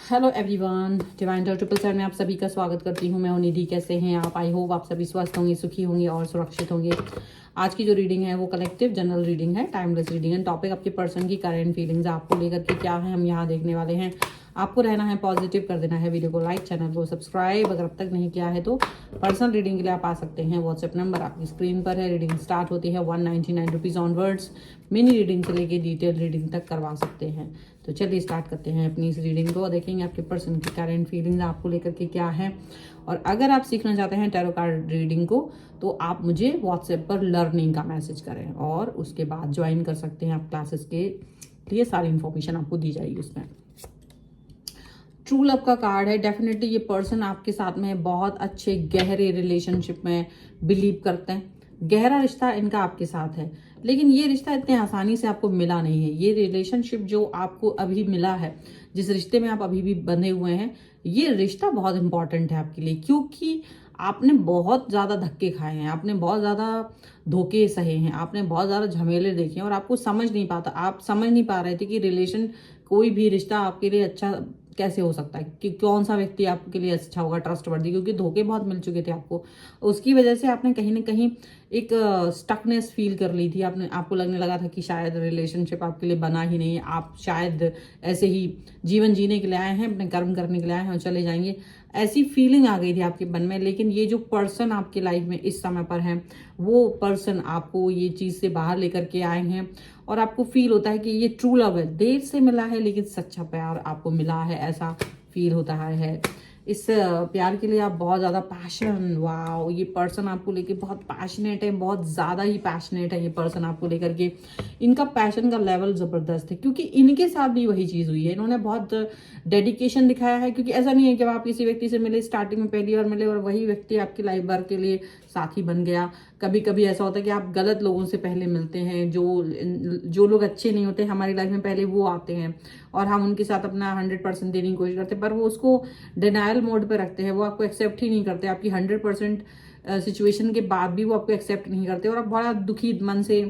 Hello everyone, divine triple seven में आप सभी का स्वागत करती हूँ। मैं हूँ निधि। कैसे हैं आप? आई होप आप सभी स्वस्थ होंगे, सुखी होंगे और सुरक्षित होंगे। आज की जो रीडिंग है वो कलेक्टिव जनरल रीडिंग है, टाइमलेस रीडिंग है। टॉपिक आपके पर्सन की करंट फीलिंग्स आपको लेकर के क्या है हम यहाँ देखने वाले हैं। आपको रहना है पॉजिटिव, कर देना है वीडियो को लाइक, चैनल को सब्सक्राइब अगर अब तक नहीं किया है तो। पर्सनल रीडिंग के लिए आप आ सकते हैं, व्हाट्सएप नंबर आपकी स्क्रीन पर है। रीडिंग स्टार्ट होती है 199 रुपीज़ ऑनवर्ड्स। मिनी रीडिंग से लेके डिटेल रीडिंग तक करवा सकते हैं। तो चलिए स्टार्ट करते हैं अपनी इस रीडिंग को। देखेंगे आपके पर्सन की करंट फीलिंग्स आपको लेकर के क्या है। और अगर आप सीखना चाहते हैं टैरो कार्ड रीडिंग को तो आप मुझे व्हाट्सएप पर लर्निंग का मैसेज करें और उसके बाद ज्वाइन कर सकते हैं आप क्लासेस के लिए। सारी इंफॉर्मेशन आपको दी जाएगी उसमें। ट्रू लव का कार्ड है। डेफिनेटली ये पर्सन आपके साथ में बहुत अच्छे गहरे रिलेशनशिप में बिलीव करते हैं। गहरा रिश्ता इनका आपके साथ है, लेकिन ये रिश्ता इतने आसानी से आपको मिला नहीं है। ये रिलेशनशिप जो आपको अभी मिला है, जिस रिश्ते में आप अभी भी बंधे हुए हैं, ये रिश्ता बहुत इंपॉर्टेंट है आपके लिए, क्योंकि आपने बहुत ज़्यादा धक्के खाए हैं, आपने बहुत ज़्यादा धोखे सहे हैं, आपने बहुत ज़्यादा झमेले देखे हैं और आपको समझ नहीं पाता, आप समझ नहीं पा रहे थे कि रिलेशन, कोई भी रिश्ता आपके लिए अच्छा कैसे हो सकता है, कि कौन सा व्यक्ति आपके लिए अच्छा होगा, ट्रस्टवर्दी, क्योंकि धोखे बहुत मिल चुके थे आपको। उसकी वजह से आपने कहीं ना कहीं एक स्टकनेस फील कर ली थी। आपको लगने लगा था कि शायद रिलेशनशिप आपके लिए बना ही नहीं है, आप शायद ऐसे ही जीवन जीने के लिए आए हैं, अपने कर्म करने के लिए आए हैं और चले जाएंगे, ऐसी फीलिंग आ गई थी आपके मन में। लेकिन ये जो पर्सन आपके लाइफ में इस समय पर है, वो पर्सन आपको ये चीज़ से बाहर लेकर के आए हैं और आपको फील होता है कि ये ट्रू लव है। देर से मिला है लेकिन सच्चा प्यार आपको मिला है, ऐसा फील होता है। इस प्यार के लिए आप बहुत ज़्यादा पैशन, वाओ, ये पर्सन आपको लेके बहुत पैशनेट है, बहुत ज़्यादा ही पैशनेट है ये पर्सन आपको लेकर के। इनका पैशन का लेवल ज़बरदस्त है, क्योंकि इनके साथ भी वही चीज़ हुई है। इन्होंने बहुत डेडिकेशन दिखाया है, क्योंकि ऐसा नहीं है कि आप किसी व्यक्ति से मिले, स्टार्टिंग में पहली बार मिले और वही व्यक्ति आपकी लाइफ भर के लिए साथी बन गया। कभी कभी ऐसा होता है कि आप गलत लोगों से पहले मिलते हैं, जो लोग अच्छे नहीं होते हमारी लाइफ में, पहले वो आते हैं और हम उनके साथ अपना 100% देने की कोशिश करते हैं, पर वो उसको डिनायल मोड पे रखते हैं, वो आपको एक्सेप्ट ही नहीं करते। आपकी 100% सिचुएशन के बाद भी वो आपको एक्सेप्ट नहीं करते और आप बड़ा दुखी मन से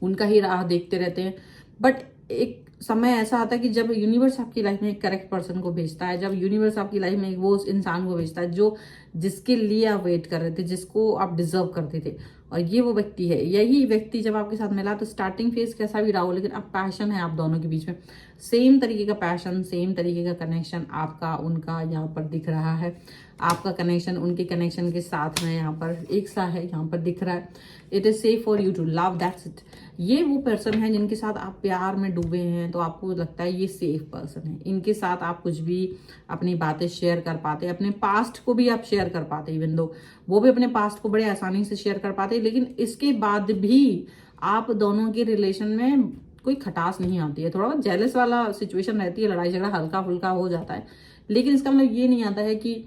उनका ही राह देखते रहते हैं। बट एक समय ऐसा आता है कि जब यूनिवर्स आपकी लाइफ में एक करेक्ट पर्सन को भेजता है, जब यूनिवर्स आपकी लाइफ में एक वो इंसान को भेजता है जो जिसके लिए आप वेट कर रहे थे, जिसको आप डिजर्व करते थे, और ये वो व्यक्ति है। यही व्यक्ति जब आपके साथ मिला तो स्टार्टिंग फेज कैसा भी रहा हो, लेकिन अब पैशन है आप दोनों के बीच में, सेम तरीके का पैशन, सेम तरीके का कनेक्शन आपका उनका यहाँ पर दिख रहा है। आपका कनेक्शन उनके कनेक्शन के साथ में यहाँ पर एक सा है, यहाँ पर दिख रहा है। It is safe for you to love, that's it. ये वो पर्सन है जिनके साथ आप प्यार में डूबे हैं, तो आपको लगता है ये सेफ पर्सन है। इनके साथ आप कुछ भी अपनी बातें शेयर कर पाते, अपने पास्ट को भी आप शेयर कर पाते, इवन दो वो भी अपने पास्ट को बड़े आसानी से शेयर कर पाते, लेकिन इसके बाद भी आप दोनों के रिलेशन में कोई खटास नहीं आती है। थोड़ा बहुत जेलस वाला सिचुएशन रहती है, लड़ाई झगड़ा हल्का फुल्का हो जाता है, लेकिन इसका मतलब ये नहीं आता है कि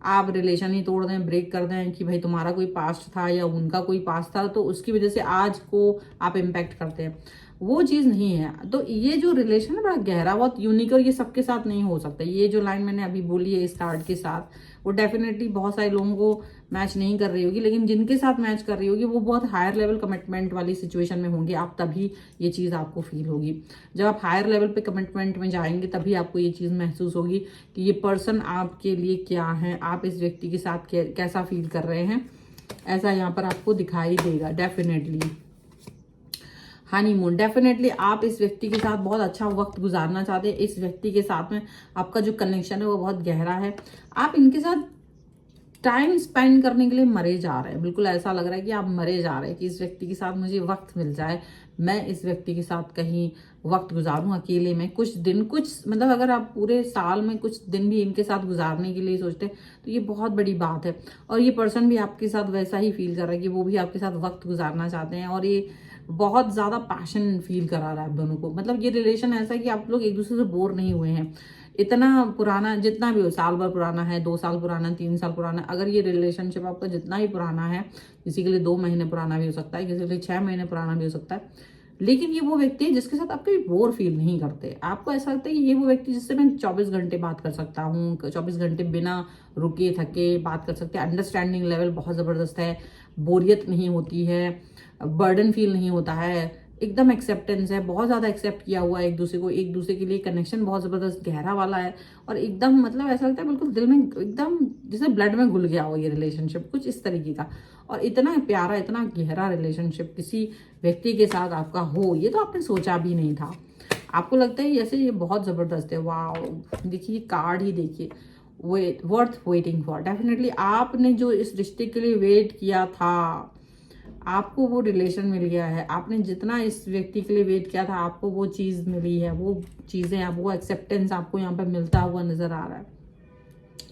आप रिलेशन ही तोड़ दें, ब्रेक कर दें, कि भाई तुम्हारा कोई पास्ट था या उनका कोई पास्ट था तो उसकी वजह से आज को आप इम्पैक्ट करते हैं, वो चीज़ नहीं है। तो ये जो रिलेशन है बड़ा गहरा, बहुत यूनिक, और ये सबके साथ नहीं हो सकता। ये जो लाइन मैंने अभी बोली है इस कार्ड के साथ, वो डेफिनेटली बहुत सारे लोगों को मैच नहीं कर रही होगी, लेकिन जिनके साथ मैच कर रही होगी वो बहुत हायर लेवल कमिटमेंट वाली सिचुएशन में होंगे आप, तभी ये चीज़ आपको फील होगी। जब आप हायर लेवल पे कमिटमेंट में जाएंगे तभी आपको ये चीज़ महसूस होगी कि ये पर्सन आपके लिए क्या है, आप इस व्यक्ति के साथ कैसा फील कर रहे हैं, ऐसा यहाँ पर आपको दिखाई देगा। डेफिनेटली हनीमून, डेफिनेटली आप इस व्यक्ति के साथ बहुत अच्छा वक्त गुजारना चाहते हैं। इस व्यक्ति के साथ में आपका जो कनेक्शन है वो बहुत गहरा है। आप इनके साथ टाइम स्पेंड करने के लिए मरे जा रहे हैं। बिल्कुल ऐसा लग रहा है कि आप मरे जा रहे हैं कि इस व्यक्ति के साथ मुझे वक्त मिल जाए, मैं इस व्यक्ति के साथ कहीं वक्त गुजारूं अकेले में कुछ दिन, कुछ मतलब अगर आप पूरे साल में कुछ दिन भी इनके साथ गुजारने के लिए सोचते हैं तो ये बहुत बड़ी बात है। और ये पर्सन भी आपके साथ वैसा ही फील कर रहा है कि वो भी आपके साथ वक्त गुजारना चाहते हैं, और ये बहुत ज़्यादा पैशन फील करा रहा है आप दोनों को। मतलब ये रिलेशन ऐसा है कि आप लोग एक दूसरे से बोर नहीं हुए हैं। इतना पुराना जितना भी हो, साल भर पुराना है, 2 साल पुराना, 3 साल पुराना, अगर ये रिलेशनशिप आपका जितना ही पुराना है, किसी के लिए 2 महीने पुराना भी हो सकता है, किसी के लिए 6 महीने पुराना भी हो सकता है, लेकिन ये वो व्यक्ति है जिसके साथ आप कभी बोर फील नहीं करते। आपको ऐसा लगता है कि ये वो व्यक्ति जिससे मैं 24 घंटे बात कर सकता हूँ, 24 घंटे बिना रुके थके बात कर सकते हैं। अंडरस्टैंडिंग लेवल बहुत ज़बरदस्त है, बोरियत नहीं होती है, बर्डन फील नहीं होता है, एकदम एक्सेप्टेंस है, बहुत ज़्यादा एक्सेप्ट किया हुआ है एक दूसरे को, एक दूसरे के लिए कनेक्शन बहुत ज़बरदस्त गहरा वाला है। और एकदम मतलब ऐसा लगता है बिल्कुल दिल में एकदम जैसे ब्लड में घुल गया हो ये रिलेशनशिप, कुछ इस तरीके का। और इतना प्यारा, इतना गहरा रिलेशनशिप किसी व्यक्ति के साथ आपका हो, ये तो आपने सोचा भी नहीं था। आपको लगता है जैसे ये बहुत ज़बरदस्त है। वाह, देखिए कार्ड ही देखिए, वर्थ वेटिंग फॉर। डेफिनेटली आपने जो इस रिश्ते के लिए वेट किया था, आपको वो रिलेशन मिल गया है। आपने जितना इस व्यक्ति के लिए वेट किया था, आपको वो चीज़ मिली है। वो चीज़ें, वो एक्सेप्टेंस आपको यहाँ पर मिलता हुआ नज़र आ रहा है।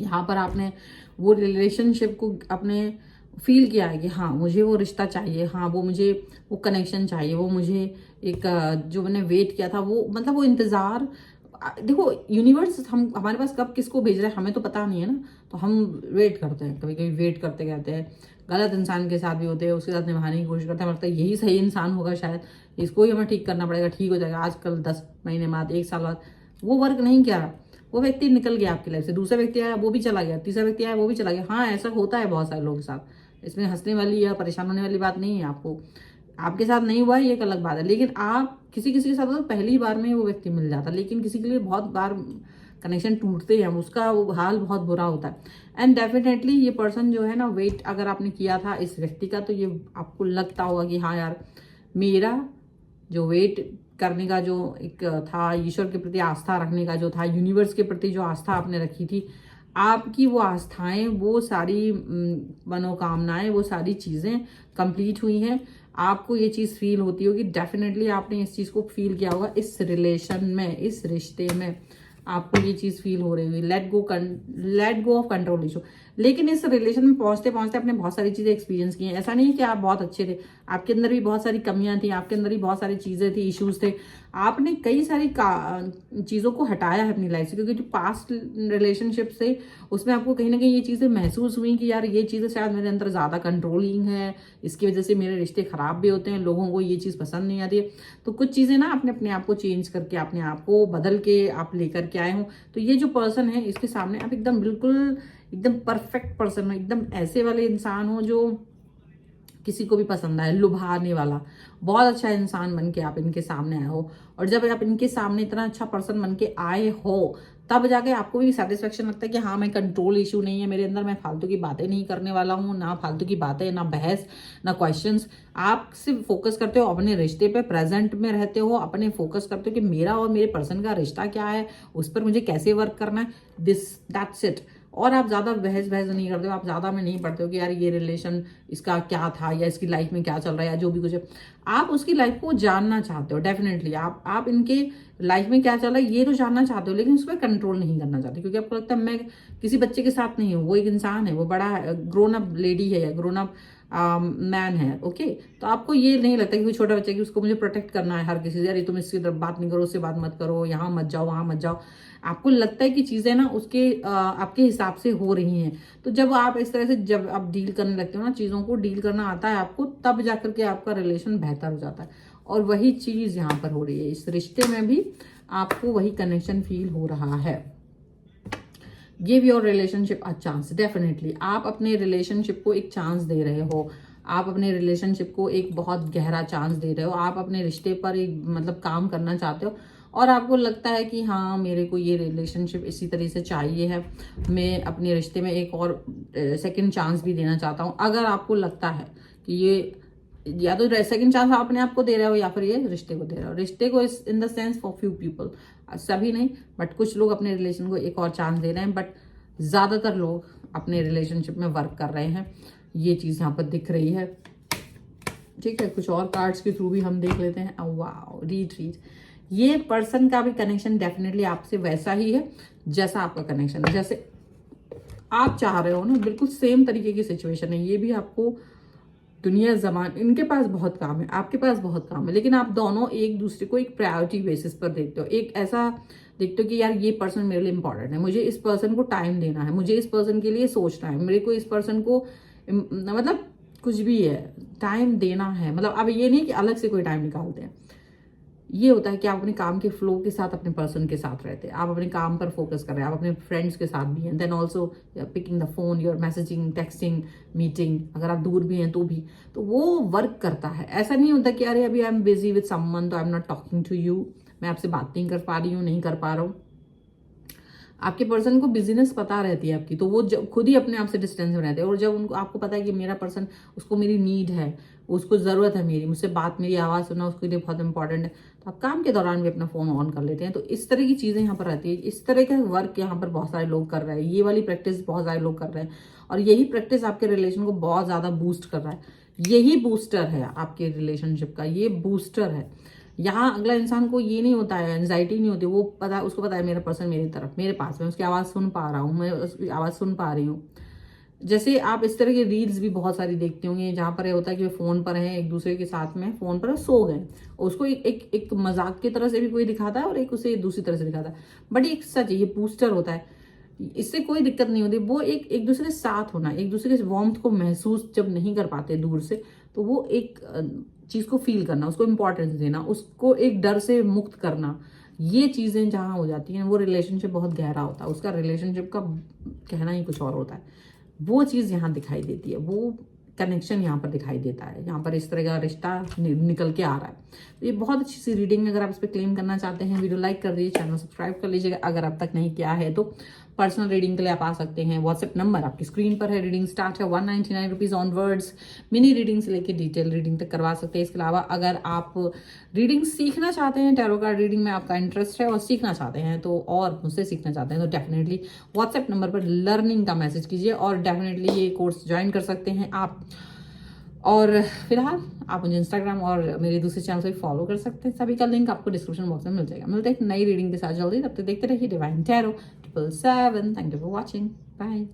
यहाँ पर आपने वो रिलेशनशिप को अपने फील किया है कि हाँ मुझे वो रिश्ता चाहिए, हाँ वो मुझे वो कनेक्शन चाहिए, वो मुझे एक जो मैंने वेट किया था वो, मतलब वो इंतज़ार। देखो यूनिवर्स हम हमारे पास कब किसको भेज रहा है हमें तो पता नहीं है ना, तो हम वेट करते हैं, कभी कभी वेट करते रहते हैं। गलत इंसान के साथ भी होते हैं, उसके साथ निभाने की कोशिश करते हैं, लगता है यही सही इंसान होगा शायद, इसको ही हमें ठीक करना पड़ेगा, ठीक हो जाएगा आजकल 10 महीने बाद, 1 साल बाद। वो वर्क नहीं किया, वो व्यक्ति निकल गया आपकी लाइफ से, दूसरा व्यक्ति आया वो भी चला गया, तीसरा व्यक्ति आया वो भी चला गया। हाँ ऐसा होता है बहुत सारे लोगों के साथ, इसमें हंसने वाली या परेशान होने वाली बात नहीं है। आपके साथ नहीं हुआ है ये एक अलग बात है, लेकिन आप किसी किसी के साथ तो पहली बार में वो व्यक्ति मिल जाता है, लेकिन किसी के लिए बहुत बार कनेक्शन टूटते हैं, उसका वो हाल बहुत बुरा होता है। एंड डेफिनेटली ये पर्सन जो है ना, वेट अगर आपने किया था इस व्यक्ति का, तो ये आपको लगता होगा कि हाँ यार, मेरा जो वेट करने का जो एक था, ईश्वर के प्रति आस्था रखने का जो था, यूनिवर्स के प्रति जो आस्था आपने रखी थी, आपकी वो आस्थाएं, वो सारी मनोकामनाएं, वो सारी चीज़ें कंप्लीट हुई हैं। आपको ये चीज़ फील होती होगी, डेफिनेटली आपने इस चीज़ को फील किया होगा इस रिलेशन में, इस रिश्ते में आपको ये चीज़ फील हो रही हुई। Let go of control issue. लेकिन इस रिलेशन में पहुंचते पहुंचते आपने बहुत सारी चीज़ें एक्सपीरियंस की हैं। ऐसा नहीं है कि आप बहुत अच्छे थे, आपके अंदर भी बहुत सारी कमियां थी, आपके अंदर भी बहुत सारी चीज़ें थी, इश्यूज थे। आपने कई सारी चीज़ों को हटाया है अपनी लाइफ से, क्योंकि जो पास्ट रिलेशनशिप से उसमें आपको कहीं ना कहीं ये चीज़ें महसूस हुई कि यार ये चीज़ें शायद मेरे अंदर ज़्यादा कंट्रोलिंग है, इसकी वजह से मेरे रिश्ते खराब भी होते हैं, लोगों को ये चीज़ पसंद नहीं आती है। तो कुछ चीज़ें ना आपने अपने आप को चेंज करके, अपने आप को बदल के आप लेकर के आए हो। तो ये जो पर्सन है, इसके सामने आप एकदम बिल्कुल एकदम परफेक्ट पर्सन हो, एकदम ऐसे वाले इंसान हो जो किसी को भी पसंद आए, लुभाने वाला, बहुत अच्छा इंसान बन के आप इनके सामने आए हो। और जब आप इनके सामने इतना अच्छा पर्सन बन के आए हो, तब जाके आपको भी सेटिस्फेक्शन लगता है कि हाँ, मैं कंट्रोल इशू नहीं है मेरे अंदर, मैं फालतू की बातें नहीं करने वाला हूँ, ना फालतू की बातें, ना बहस, ना क्वेश्चंस। आप सिर्फ फोकस करते हो अपने रिश्ते पे, प्रेजेंट में रहते हो, अपने फोकस करते हो कि मेरा और मेरे पर्सन का रिश्ता क्या है, उस पर मुझे कैसे वर्क करना है, दैट्स इट। और आप ज़्यादा बहस नहीं करते हो, आप ज़्यादा में नहीं पढ़ते हो कि यार ये रिलेशन इसका क्या था, या इसकी लाइफ में क्या चल रहा है, या जो भी कुछ है। आप उसकी लाइफ को जानना चाहते हो, डेफिनेटली आप इनके लाइफ में क्या चल रहा है ये तो जानना चाहते हो, लेकिन उस पर कंट्रोल नहीं करना चाहते, क्योंकि आपको लगता है मैं किसी बच्चे के साथ नहीं हूँ, वो एक इंसान है, वो बड़ा ग्रोन अप लेडी है या ग्रोन अप मैन है। ओके, तो आपको ये नहीं लगता कि कोई छोटा बच्चा कि उसको मुझे प्रोटेक्ट करना है हर किसी से, अरे तुम इसकी तरफ बात नहीं करो, उससे बात मत करो, यहाँ मत जाओ, वहाँ मत जाओ। आपको लगता है कि चीज़ें ना उसके आपके हिसाब से हो रही हैं। तो जब आप इस तरह से जब आप डील करने लगते हो ना, चीज़ों को डील करना आता है आपको, तब जाकर के आपका रिलेशन बेहतर हो जाता है। और वही चीज़ यहाँ पर हो रही है, इस रिश्ते में भी आपको वही कनेक्शन फील हो रहा है। Give your relationship a chance. Definitely आप अपने रिलेशनशिप को एक चांस दे रहे हो, आप अपने रिलेशनशिप को एक बहुत गहरा चांस दे रहे हो, आप अपने रिश्ते पर एक मतलब काम करना चाहते हो, और आपको लगता है कि हाँ मेरे को ये रिलेशनशिप इसी तरह से चाहिए है, मैं अपने रिश्ते में एक और सेकंड चांस भी देना चाहता हूँ। अगर आपको लगता है कि ये या तो सेकंड चांस आप अपने आप को दे रहे हो, या फिर ये रिश्ते को दे रहे हो, रिश्ते को in the sense for few people, सभी नहीं, बट कुछ लोग अपने रिलेशन को एक और चांस दे रहे हैं, बट ज़्यादातर लोग अपने रिलेशनशिप में वर्क कर रहे हैं। ये चीज़ यहाँ पर दिख रही है। ठीक है, कुछ और कार्ड्स के थ्रू भी हम देख लेते हैं। वाओ, रीड ये पर्सन का भी कनेक्शन डेफिनेटली आपसे वैसा ही है जैसा आपका कनेक्शन है, जैसे आप चाह रहे हो ना, बिल्कुल सेम तरीके की सिचुएशन है। ये भी आपको दुनिया जमान, इनके पास बहुत काम है, आपके पास बहुत काम है, लेकिन आप दोनों एक दूसरे को एक प्रायोरिटी बेसिस पर देखते हो, एक ऐसा देखते हो कि यार ये पर्सन मेरे लिए इंपॉर्टेंट है, मुझे इस पर्सन को टाइम देना है, मुझे इस पर्सन के लिए सोचना है, मेरे को इस पर्सन को मतलब कुछ भी है टाइम देना है। मतलब अब ये नहीं कि अलग से कोई टाइम निकालते हैं, ये होता है कि आप अपने काम के फ्लो के साथ अपने पर्सन के साथ रहते हैं, आप अपने काम पर फोकस कर रहे हैं, आप अपने फ्रेंड्स के साथ भी हैं, then also picking the phone, your messaging, texting, meeting, अगर आप दूर भी हैं तो वो वर्क करता है। ऐसा नहीं होता कि अरे अभी I am busy with someone तो I am not talking to you, मैं आपसे बात नहीं कर पा रही हूँ, नहीं कर पा रहा हूँ। आपके पर्सन को बिजीनेस पता रहती है आपकी, तो वो जब खुद ही अपने आप से डिस्टेंस में रहते हैं। और जब उनको आपको पता है कि मेरा पर्सन, उसको मेरी नीड है, उसको ज़रूरत है मेरी, मुझसे बात, मेरी आवाज़ सुनना उसके लिए बहुत इंपॉर्टेंट है, तो आप काम के दौरान भी अपना फ़ोन ऑन कर लेते हैं। तो इस तरह की चीज़ें यहाँ पर रहती है, इस तरह का वर्क यहाँ पर बहुत सारे लोग कर रहे हैं, ये वाली प्रैक्टिस बहुत सारे लोग कर रहे हैं। और यही प्रैक्टिस आपके रिलेशन को बहुत ज़्यादा बूस्ट कर रहा है। यही बूस्टर है आपके रिलेशनशिप का, ये बूस्टर है। यहाँ अगला इंसान को ये नहीं होता है, एंजाइटी नहीं होती, वो पता, उसको पता है मेरा पर्सन मेरी तरफ, मेरे पास में, उसकी आवाज़ सुन पा रहा हूँ, मैं उसकी आवाज़ सुन पा रही हूँ। जैसे आप इस तरह के रील्स भी बहुत सारी देखते होंगे जहाँ पर ये होता है कि वे फ़ोन पर हैं, एक दूसरे के साथ में फ़ोन पर सो गए, उसको एक मजाक की तरह से भी कोई दिखाता है और एक उसे दूसरी तरह से दिखाता है। बट एक सच है, ये बूस्टर होता है, इससे कोई दिक्कत नहीं होती। वो एक दूसरे के साथ होना, एक दूसरे के वार्मथ को महसूस जब नहीं कर पाते दूर से, तो वो एक चीज़ को फील करना, उसको इम्पोर्टेंस देना, उसको एक डर से मुक्त करना, ये चीज़ें जहाँ हो जाती हैं वो रिलेशनशिप बहुत गहरा होता है, उसका रिलेशनशिप का कहना ही कुछ और होता है। वो चीज़ यहाँ दिखाई देती है, वो कनेक्शन यहाँ पर दिखाई देता है, यहाँ पर इस तरह का रिश्ता निकल के आ रहा है। तो ये बहुत अच्छी सी रीडिंग है। अगर आप इस पर क्लेम करना चाहते हैं, वीडियो लाइक कर दीजिए, चैनल सब्सक्राइब कर लीजिएगा अगर अब तक नहीं किया है। तो पर्सनल रीडिंग के लिए आप आ सकते हैं, व्हाट्सएप नंबर आपकी स्क्रीन पर है। रीडिंग स्टार्ट है 199 रुपीज़ ऑनवर्ड्स। मिनी रीडिंग से लेकर डिटेल रीडिंग तक करवा सकते हैं। इसके अलावा अगर आप रीडिंग सीखना चाहते हैं, टैरो कार्ड रीडिंग में आपका इंटरेस्ट है और सीखना चाहते हैं तो, और मुझसे सीखना चाहते हैं तो डेफिनेटली व्हाट्सएप नंबर पर लर्निंग का मैसेज कीजिए और डेफिनेटली ये कोर्स ज्वाइन कर सकते हैं आप। और फिलहाल आप मुझे इंस्टाग्राम और मेरे दूसरे चैनल से फॉलो कर सकते हैं, सभी का लिंक आपको डिस्क्रिप्शन बॉक्स में मिल जाएगा। मिलते हैं एक नई रीडिंग के साथ जल्दी, तब तक देखते रहिए divine tarot 777। Thank you for watching, bye.